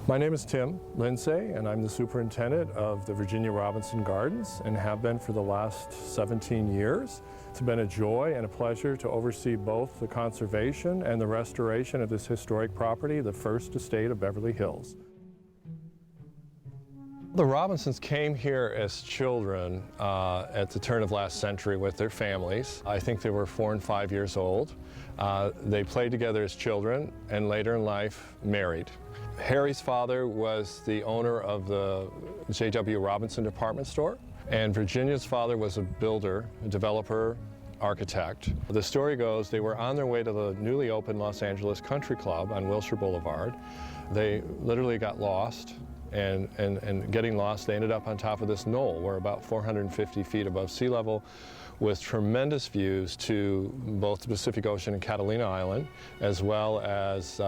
My name is Tim Lindsay, and I'm the superintendent of the Virginia Robinson Gardens and have been for the last 17 years. It's been a joy and a pleasure to oversee both the conservation and the restoration of this historic property, the first estate of Beverly Hills. The Robinsons came here as children at the turn of last century with their families. I think they were 4 and 5 years old. They played together as children and later in life married. Harry's father was the owner of the J.W. Robinson department store, and Virginia's father was a builder, a developer, architect. The story goes they were on their way to the newly opened Los Angeles Country Club on Wilshire Boulevard. They literally got lost, and getting lost, they ended up on top of this knoll. We're about 450 feet above sea level, with tremendous views to both the Pacific Ocean and Catalina Island, as well as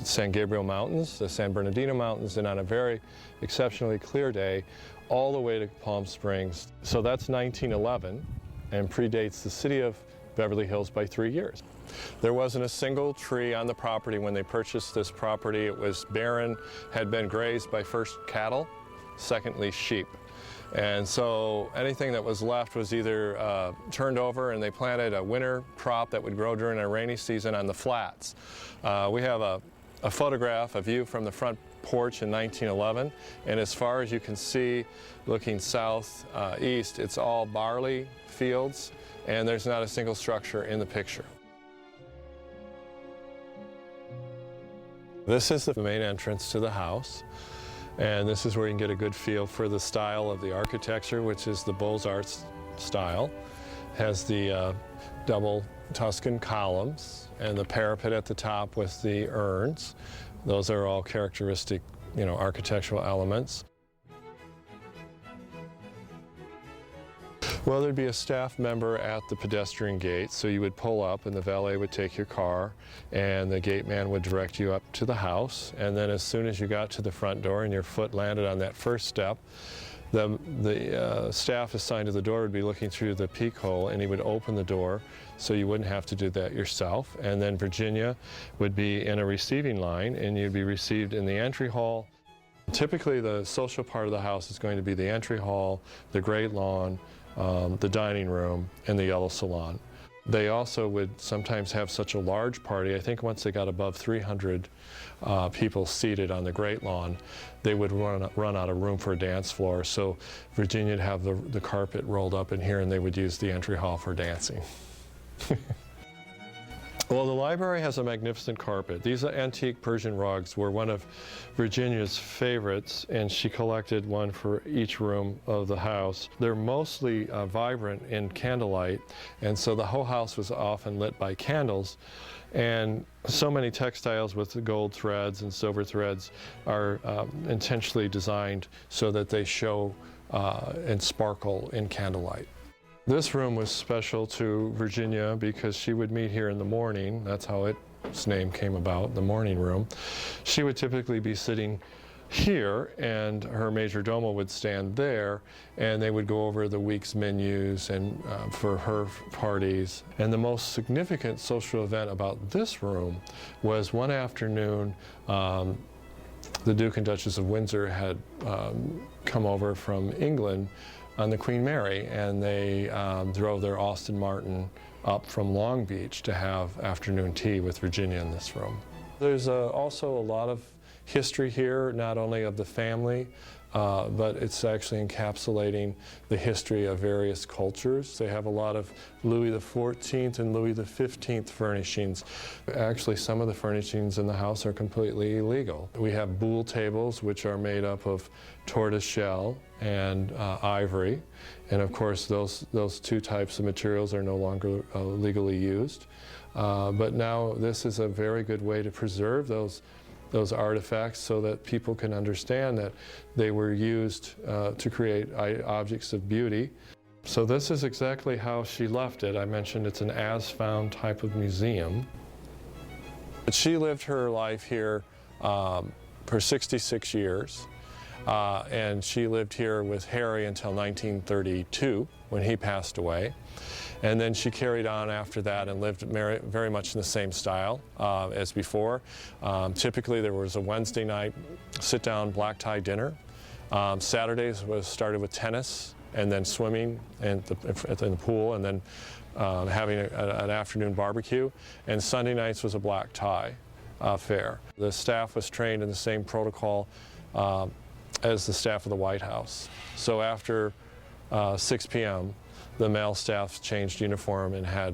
San Gabriel Mountains, the San Bernardino Mountains, and on a very exceptionally clear day, all the way to Palm Springs. So that's 1911 and predates the city of Beverly Hills by 3 years. There wasn't a single tree on the property when they purchased this property. It was barren, had been grazed by first cattle, secondly sheep. And so anything that was left was either turned over, and they planted a winter crop that would grow during a rainy season on the flats. We have a photograph, a view from the front porch in 1911, and as far as you can see, looking south east, it's all barley fields, and there's not a single structure in the picture. This is the main entrance to the house. And this is where you can get a good feel for the style of the architecture, which is the Beaux-Arts style. Has the double Tuscan columns and the parapet at the top with the urns. Those are all characteristic, architectural elements. Well, there'd be a staff member at the pedestrian gate, so you would pull up and the valet would take your car and the gate man would direct you up to the house, and then as soon as you got to the front door and your foot landed on that first step, the staff assigned to the door would be looking through the peek hole, and he would open the door so you wouldn't have to do that yourself. And then Virginia would be in a receiving line and you'd be received in the entry hall. Typically the social part of the house is going to be the entry hall, the great lawn, the dining room, and the yellow salon. They also would sometimes have such a large party. I think once they got above 300 people seated on the great lawn, they would run out of room for a dance floor. So Virginia would have the carpet rolled up in here, and they would use the entry hall for dancing. Well, the library has a magnificent carpet. These antique Persian rugs were one of Virginia's favorites, and she collected one for each room of the house. They're mostly vibrant in candlelight, and so the whole house was often lit by candles. And so many textiles with the gold threads and silver threads are intentionally designed so that they show and sparkle in candlelight. This room was special to Virginia because she would meet here in the morning. That's how its name came about, the morning room. She would typically be sitting here, and her major domo would stand there, and they would go over the week's menus and for her parties. And the most significant social event about this room was one afternoon, the Duke and Duchess of Windsor had come over from England on the Queen Mary, and they drove their Aston Martin up from Long Beach to have afternoon tea with Virginia in this room. There's also a lot of history here, not only of the family, but it's actually encapsulating the history of various cultures. They have a lot of Louis XIV and Louis XV furnishings. Actually, some of the furnishings in the house are completely illegal. We have boule tables, which are made up of tortoise shell and ivory, and of course those two types of materials are no longer legally used. But now this is a very good way to preserve those artifacts so that people can understand that they were used to create objects of beauty. So this is exactly how she left it. I mentioned it's an as-found type of museum. But she lived her life here for 66 years. And she lived here with Harry until 1932 when he passed away. And then she carried on after that and lived very much in the same style as before. Typically there was a Wednesday night sit-down black tie dinner. Saturdays was started with tennis and then swimming in the pool, and then having an afternoon barbecue. And Sunday nights was a black tie affair. The staff was trained in the same protocol as the staff of the White House. So after 6 p.m., the male staff changed uniform and had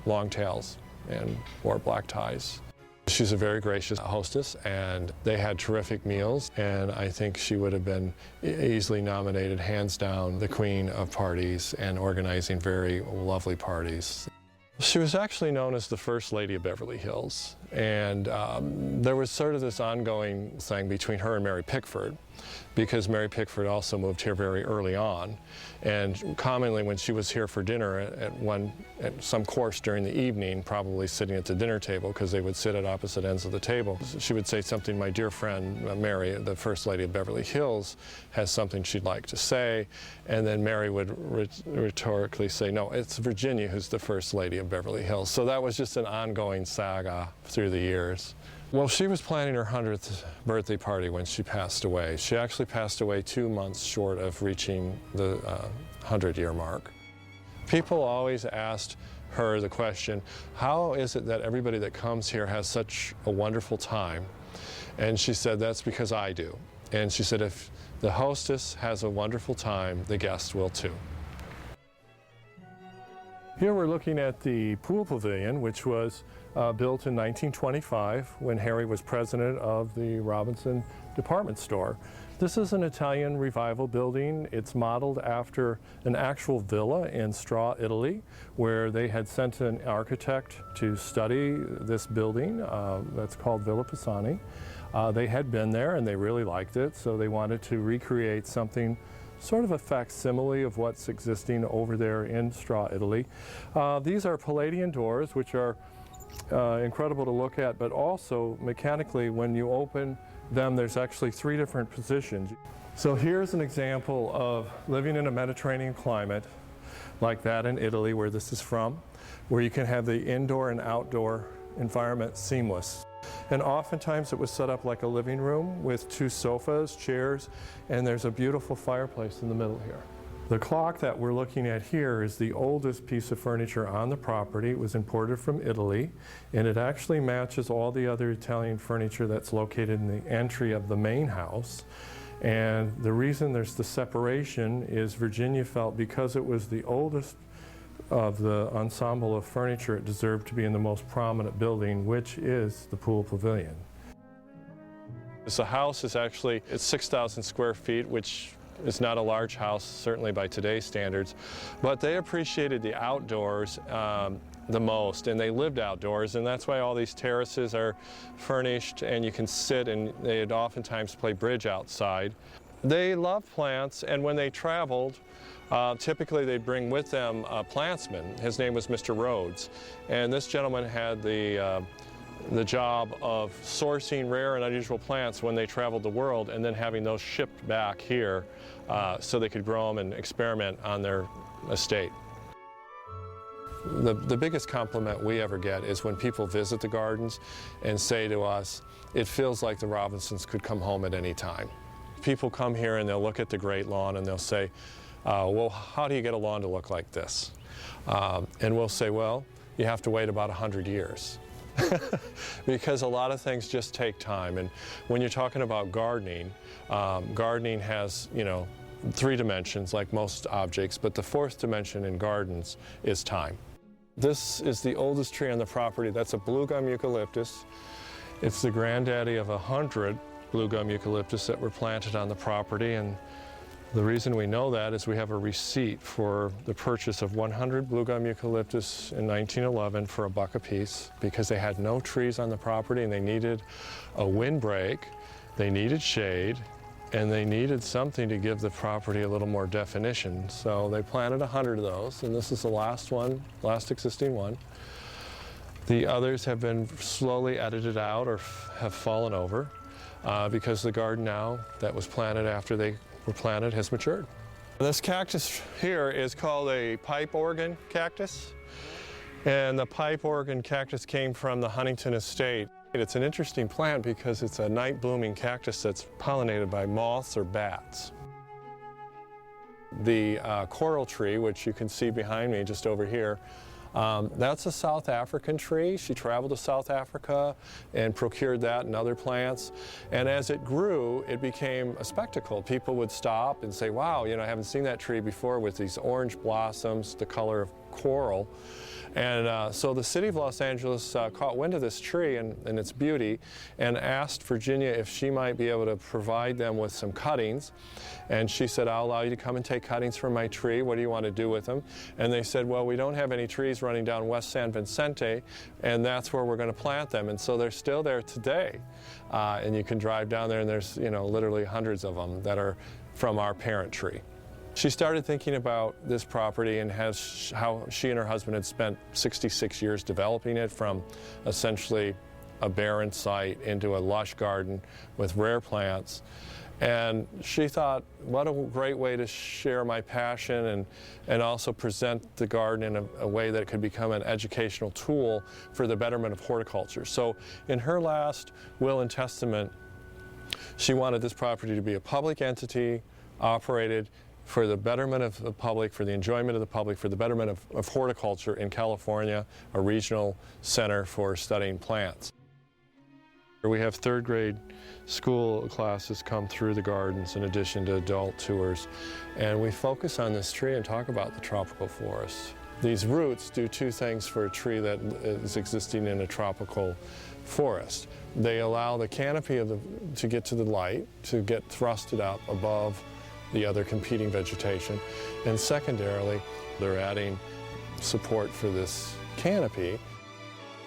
long tails and wore black ties. She's a very gracious hostess, and they had terrific meals, and I think she would have been easily nominated, hands down, the queen of parties and organizing very lovely parties. She was actually known as the First Lady of Beverly Hills, and there was sort of this ongoing thing between her and Mary Pickford, because Mary Pickford also moved here very early on, and commonly when she was here for dinner at some course during the evening, probably sitting at the dinner table because they would sit at opposite ends of the table, she would say something, "My dear friend Mary, the First Lady of Beverly Hills, has something she'd like to say," and then Mary would rhetorically say, "No, it's Virginia who's the First Lady of Beverly Hills." So that was just an ongoing saga through the years. Well, she was planning her 100th birthday party when she passed away. She actually passed away 2 months short of reaching the 100-year mark. People always asked her the question, how is it that everybody that comes here has such a wonderful time? And she said, that's because I do. And she said, if the hostess has a wonderful time, the guest will too. Here we're looking at the pool pavilion, which was built in 1925 when Harry was president of the Robinson department store. This is an Italian revival building. It's modeled after an actual villa in Straw, Italy, where they had sent an architect to study this building that's called Villa Pisani. They had been there and they really liked it, so they wanted to recreate something sort of a facsimile of what's existing over there in Straw, Italy. These are Palladian doors, which are incredible to look at, but also mechanically when you open them there's actually 3 different positions. So here's an example of living in a Mediterranean climate like that in Italy, where this is from, where you can have the indoor and outdoor environment seamless. And oftentimes it was set up like a living room with 2 sofas, chairs, and there's a beautiful fireplace in the middle here. The clock that we're looking at here is the oldest piece of furniture on the property. It was imported from Italy, and it actually matches all the other Italian furniture that's located in the entry of the main house. And the reason there's the separation is Virginia felt because it was the oldest of the ensemble of furniture, it deserved to be in the most prominent building, which is the pool pavilion. The house is actually, it's 6,000 square feet, which is not a large house, certainly by today's standards, but they appreciated the outdoors the most, and they lived outdoors, and that's why all these terraces are furnished and you can sit, and they'd oftentimes play bridge outside. They loved plants, and when they traveled, typically they'd bring with them a plantsman. His name was Mr. Rhodes, and this gentleman had the job of sourcing rare and unusual plants when they traveled the world and then having those shipped back here so they could grow them and experiment on their estate. The biggest compliment we ever get is when people visit the gardens and say to us, it feels like the Robinsons could come home at any time. People come here and they'll look at the great lawn and they'll say, well, how do you get a lawn to look like this? And we'll say, well, you have to wait about 100 years. because a lot of things just take time. And when you're talking about gardening, gardening has, you know, 3 dimensions like most objects, but the 4th dimension in gardens is time. This is the oldest tree on the property. That's a blue gum eucalyptus. It's the granddaddy of 100 blue gum eucalyptus that were planted on the property, and the reason we know that is we have a receipt for the purchase of 100 blue gum eucalyptus in 1911 for $1 a piece, because they had no trees on the property and they needed a windbreak, they needed shade, and they needed something to give the property a little more definition. So they planted 100 of those, and this is the last one, last existing one. The others have been slowly edited out or have fallen over because the garden now that was planted after they were planted has matured. This cactus here is called a pipe organ cactus, and the pipe organ cactus came from the Huntington estate. It's an interesting plant because it's a night blooming cactus that's pollinated by moths or bats. The coral tree, which you can see behind me just over here, that's a South African tree. She traveled to South Africa and procured that and other plants. And as it grew, it became a spectacle. People would stop and say, wow, you know, I haven't seen that tree before with these orange blossoms, the color of coral. And so the city of Los Angeles caught wind of this tree and its beauty and asked Virginia if she might be able to provide them with some cuttings. And she said, I'll allow you to come and take cuttings from my tree. What do you want to do with them? And they said, well, we don't have any trees running down West San Vicente, and that's where we're going to plant them. And so they're still there today. And you can drive down there and there's, you know, literally hundreds of them that are from our parent tree. She started thinking about this property and how she and her husband had spent 66 years developing it from essentially a barren site into a lush garden with rare plants. And she thought, what a great way to share my passion and also present the garden in a way that it could become an educational tool for the betterment of horticulture. So in her last will and testament, she wanted this property to be a public entity, operated for the betterment of the public, for the enjoyment of the public, for the betterment of horticulture in California, a regional center for studying plants. We have 3rd grade school classes come through the gardens in addition to adult tours, and we focus on this tree and talk about the tropical forest. These roots do 2 things for a tree that is existing in a tropical forest. They allow the canopy to get to the light, to get thrusted up above the other competing vegetation, and secondarily, they're adding support for this canopy.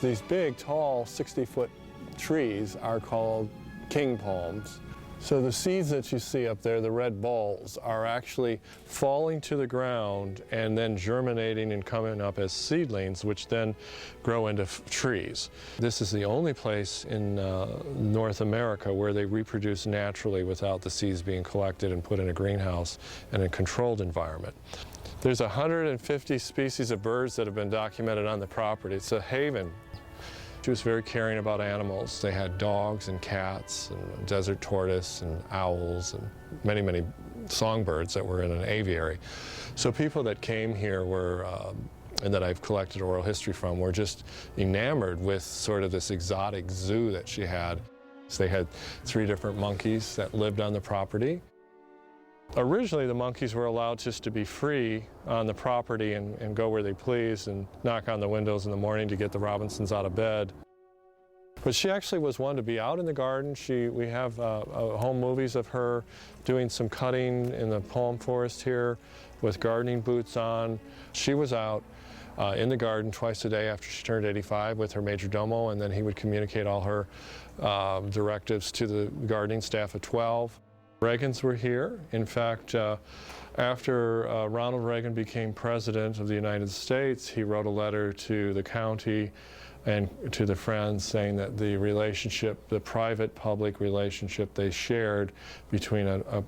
These big, tall, 60-foot trees are called king palms. So the seeds that you see up there, the red balls, are actually falling to the ground and then germinating and coming up as seedlings, which then grow into trees. This is the only place in North America where they reproduce naturally without the seeds being collected and put in a greenhouse in a controlled environment. There's 150 species of birds that have been documented on the property. It's a haven. She was very caring about animals. They had dogs and cats and a desert tortoise and owls and many, many songbirds that were in an aviary. So people that came here were, and that I've collected oral history from, were just enamored with sort of this exotic zoo that she had. So they had 3 different monkeys that lived on the property. Originally, the monkeys were allowed just to be free on the property and go where they pleased and knock on the windows in the morning to get the Robinsons out of bed. But she actually was one to be out in the garden. We have home movies of her doing some cutting in the palm forest here with gardening boots on. She was out in the garden twice a day after she turned 85 with her major domo, and then he would communicate all her directives to the gardening staff at 12. Reagans were here. In fact, after Ronald Reagan became president of the United States, he wrote a letter to the county and to the Friends saying that the relationship, the private-public relationship they shared between a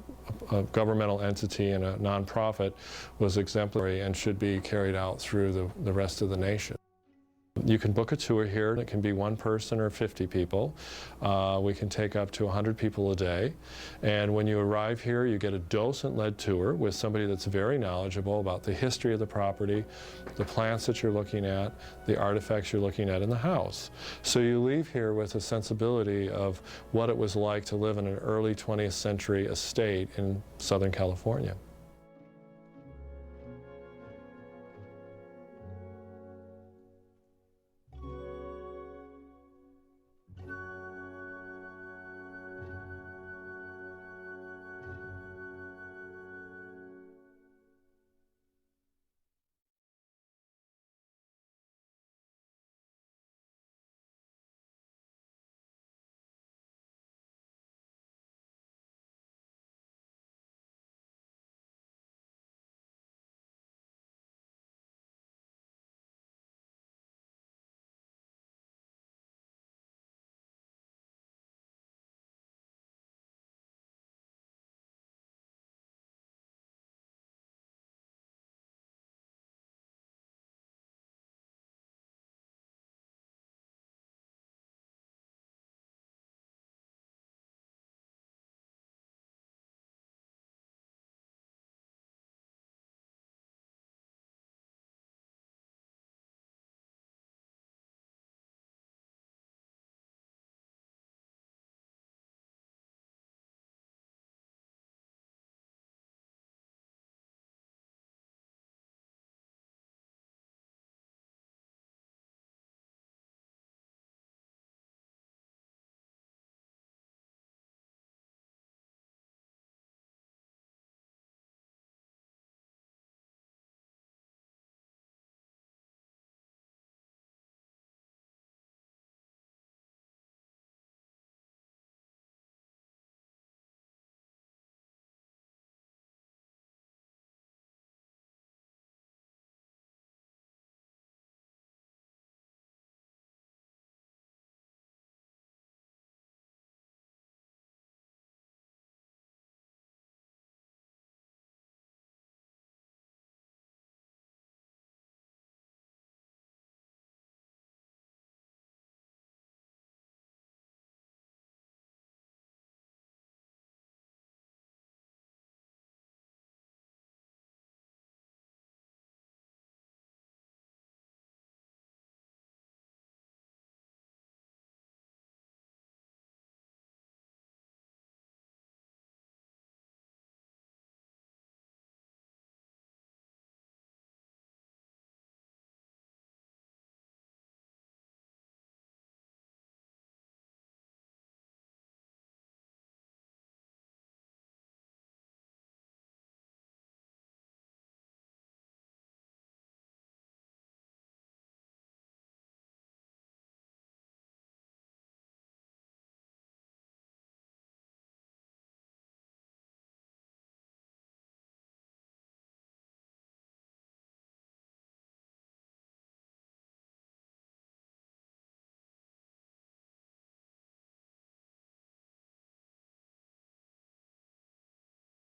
governmental entity and a nonprofit was exemplary and should be carried out through the rest of the nation. You can book a tour here. It can be one person or 50 people. We can take up to 100 people a day. And when you arrive here, you get a docent-led tour with somebody that's very knowledgeable about the history of the property, the plants that you're looking at, the artifacts you're looking at in the house. So you leave here with a sensibility of what it was like to live in an early 20th century estate in Southern California.